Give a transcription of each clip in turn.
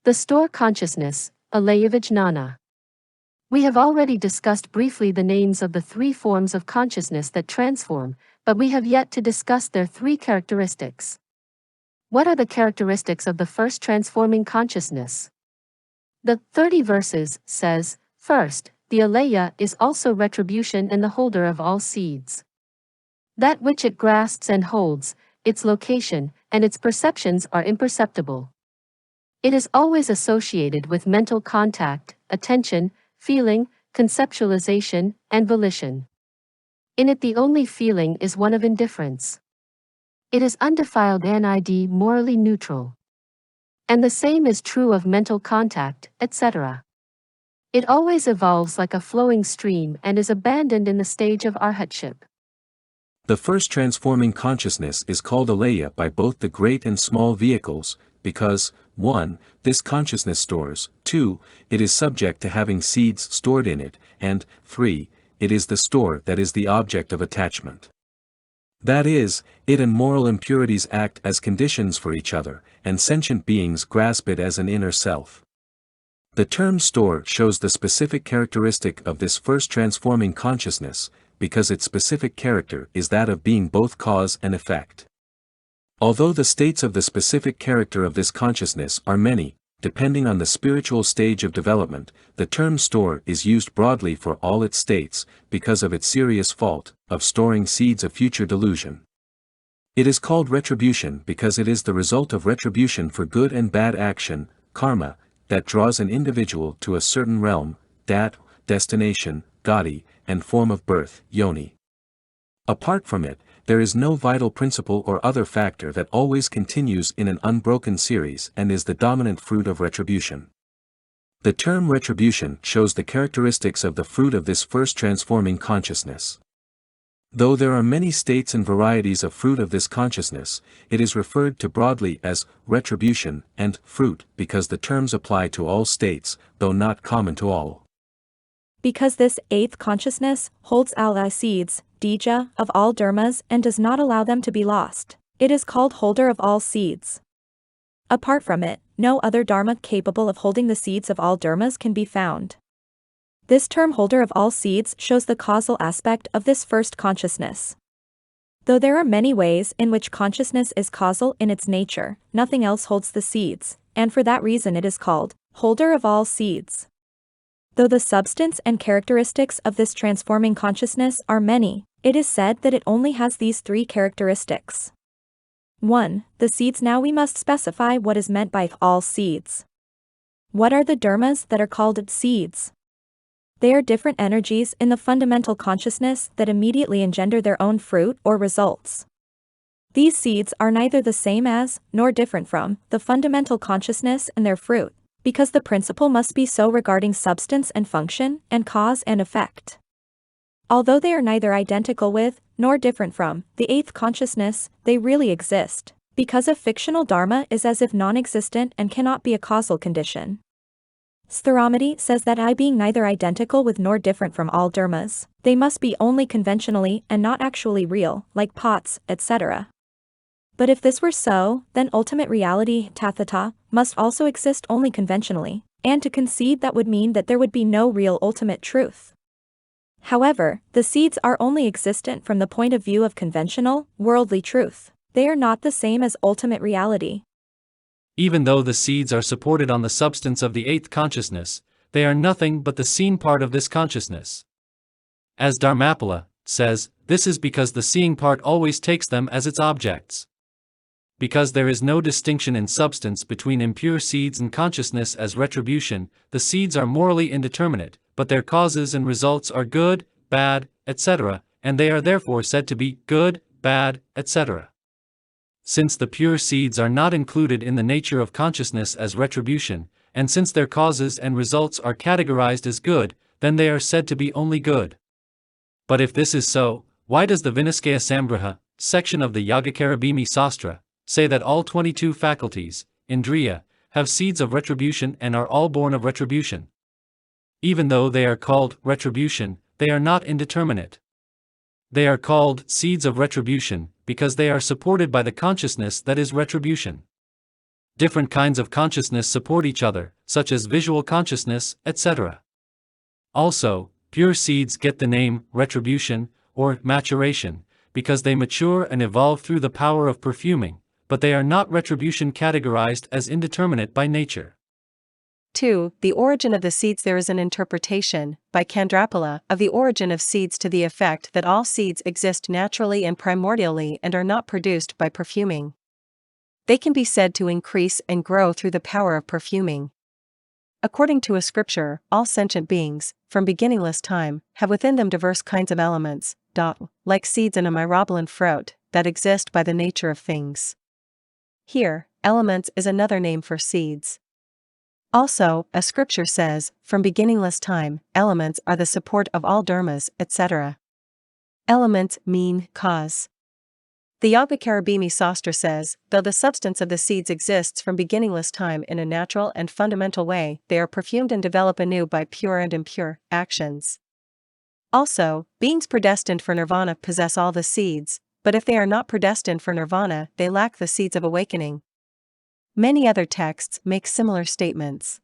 The store consciousness, Alaya-Vijnana. We have already discussed briefly the names of the three forms of consciousness that transform, but we have yet to discuss their three characteristics. What are the characteristics of the first transforming consciousness? The 30 verses says, first, the Alaya is also retribution and the holder of all seeds. That which it grasps and holds, its location, and its perceptions are imperceptible. It is always associated with mental contact, attention, feeling, conceptualization, and volition. In it the only feeling is one of indifference. It is undefiled and morally neutral. And the same is true of mental contact, etc. It always evolves like a flowing stream and is abandoned in the stage of arhatship. The first transforming consciousness is called Alaya by both the great and small vehicles, because, 1. This consciousness stores, 2. It is subject to having seeds stored in it, and, 3. It is the store that is the object of attachment. That is, it and moral impurities act as conditions for each other, and sentient beings grasp it as an inner self. The term store shows the specific characteristic of this first transforming consciousness, because its specific character is that of being both cause and effect. Although the states of the specific character of this consciousness are many, depending on the spiritual stage of development, the term store is used broadly for all its states, because of its serious fault, of storing seeds of future delusion. It is called retribution because it is the result of retribution for good and bad action, karma, that draws an individual to a certain realm, dhatw, destination, gati, and form of birth, yoni. Apart from it, there is no vital principle or other factor that always continues in an unbroken series and is the dominant fruit of retribution. The term retribution shows the characteristics of the fruit of this first transforming consciousness. Though there are many states and varieties of fruit of this consciousness, it is referred to broadly as retribution and fruit because the terms apply to all states, though not common to all. Because this eighth consciousness holds alaya seeds, dhatw, of all dharmas and does not allow them to be lost, it is called holder of all seeds. Apart from it, no other dharma capable of holding the seeds of all dharmas can be found. This term holder of all seeds shows the causal aspect of this first consciousness. Though there are many ways in which consciousness is causal in its nature, nothing else holds the seeds, and for that reason it is called holder of all seeds. Though the substance and characteristics of this transforming consciousness are many, it is said that it only has these three characteristics. 1. The seeds. Now we must specify what is meant by all seeds. What are the dharmas that are called seeds? They are different energies in the fundamental consciousness that immediately engender their own fruit or results. These seeds are neither the same as, nor different from, the fundamental consciousness and their fruit, because the principle must be so regarding substance and function, and cause and effect. Although they are neither identical with, nor different from, the eighth consciousness, they really exist, because a fictional dharma is as if non-existent and cannot be a causal condition. Stharamati says that I being neither identical with nor different from all dharmas, they must be only conventionally and not actually real, like pots, etc. But if this were so, then ultimate reality, dhatw, must also exist only conventionally, and to concede that would mean that there would be no real ultimate truth. However, the seeds are only existent from the point of view of conventional, worldly truth. They are not the same as ultimate reality. Even though the seeds are supported on the substance of the eighth consciousness, they are nothing but the seen part of this consciousness. As Dharmapala says, this is because the seeing part always takes them as its objects. Because there is no distinction in substance between impure seeds and consciousness as retribution, the seeds are morally indeterminate, but their causes and results are good, bad, etc., and they are therefore said to be good, bad, etc. Since the pure seeds are not included in the nature of consciousness as retribution, and since their causes and results are categorized as good, then they are said to be only good. But if this is so, why does the Vinaskaya Samgraha, section of the Yogacarabhimi Sastra, say that all 22 faculties, indriya, have seeds of retribution and are all born of retribution? Even though they are called retribution, they are not indeterminate. They are called seeds of retribution because they are supported by the consciousness that is retribution. Different kinds of consciousness support each other, such as visual consciousness, etc. Also, pure seeds get the name retribution or maturation because they mature and evolve through the power of perfuming, but they are not retribution categorized as indeterminate by nature. 2. The origin of the seeds. There is an interpretation, by Chandrapala, of the origin of seeds to the effect that all seeds exist naturally and primordially and are not produced by perfuming. They can be said to increase and grow through the power of perfuming. According to a scripture, all sentient beings, from beginningless time, have within them diverse kinds of elements, dhatw, like seeds in a myrobalan fruit, that exist by the nature of things. Here, elements is another name for seeds. Also, a scripture says, from beginningless time, elements are the support of all dharmas, etc. Elements mean cause. The Yogacarabhimi Sastra says, though the substance of the seeds exists from beginningless time in a natural and fundamental way, they are perfumed and develop anew by pure and impure actions. Also, beings predestined for nirvana possess all the seeds, but if they are not predestined for nirvana, they lack the seeds of awakening. Many other texts make similar statements.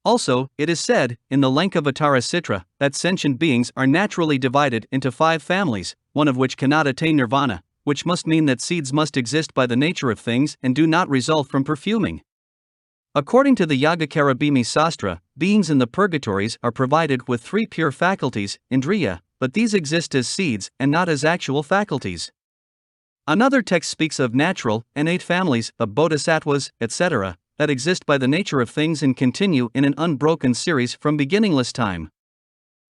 Also, it is said, in the Lankavatara Sutra, that sentient beings are naturally divided into 5 families, one of which cannot attain nirvana, which must mean that seeds must exist by the nature of things and do not result from perfuming. According to the Yogacarabhimi Sastra, beings in the purgatories are provided with 3 pure faculties, indriya, but these exist as seeds and not as actual faculties. Another text speaks of natural, innate families of bodhisattvas, etc., that exist by the nature of things and continue in an unbroken series from beginningless time.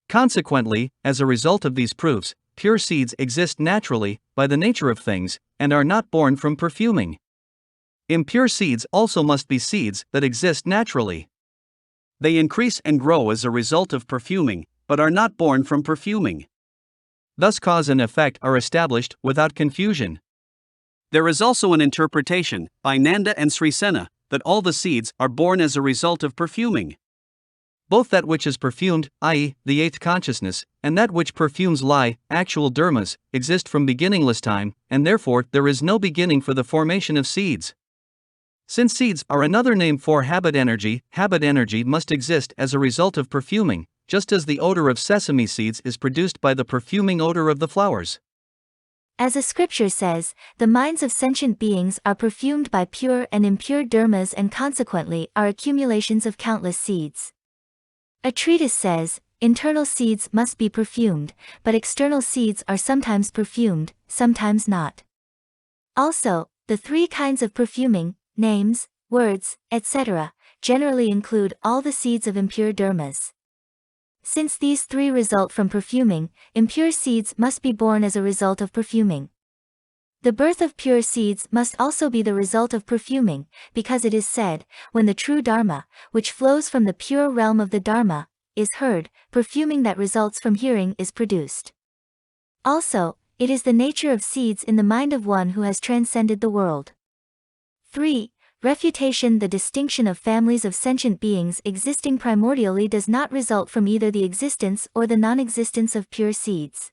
Consequently, as a result of these proofs, pure seeds exist naturally, by the nature of things, and are not born from perfuming. Impure seeds also must be seeds that exist naturally. They increase and grow as a result of perfuming, but are not born from perfuming. Thus cause and effect are established without confusion. There is also an interpretation, by Nanda and Srisena, that all the seeds are born as a result of perfuming. Both that which is perfumed, i.e., the 8th consciousness, and that which perfumes lie, actual dharmas, exist from beginningless time, and therefore there is no beginning for the formation of seeds. Since seeds are another name for habit energy must exist as a result of perfuming, just as the odor of sesame seeds is produced by the perfuming odor of the flowers. As a scripture says, the minds of sentient beings are perfumed by pure and impure dharmas and consequently are accumulations of countless seeds. A treatise says, internal seeds must be perfumed, but external seeds are sometimes perfumed, sometimes not. Also, the 3 kinds of perfuming, names, words, etc., generally include all the seeds of impure dharmas. Since these 3 result from perfuming, impure seeds must be born as a result of perfuming. The birth of pure seeds must also be the result of perfuming, because it is said, when the true Dharma, which flows from the pure realm of the Dharma, is heard, perfuming that results from hearing is produced. Also, it is the nature of seeds in the mind of one who has transcended the world. 3. Refutation. The distinction of families of sentient beings existing primordially does not result from either the existence or the non-existence of pure seeds.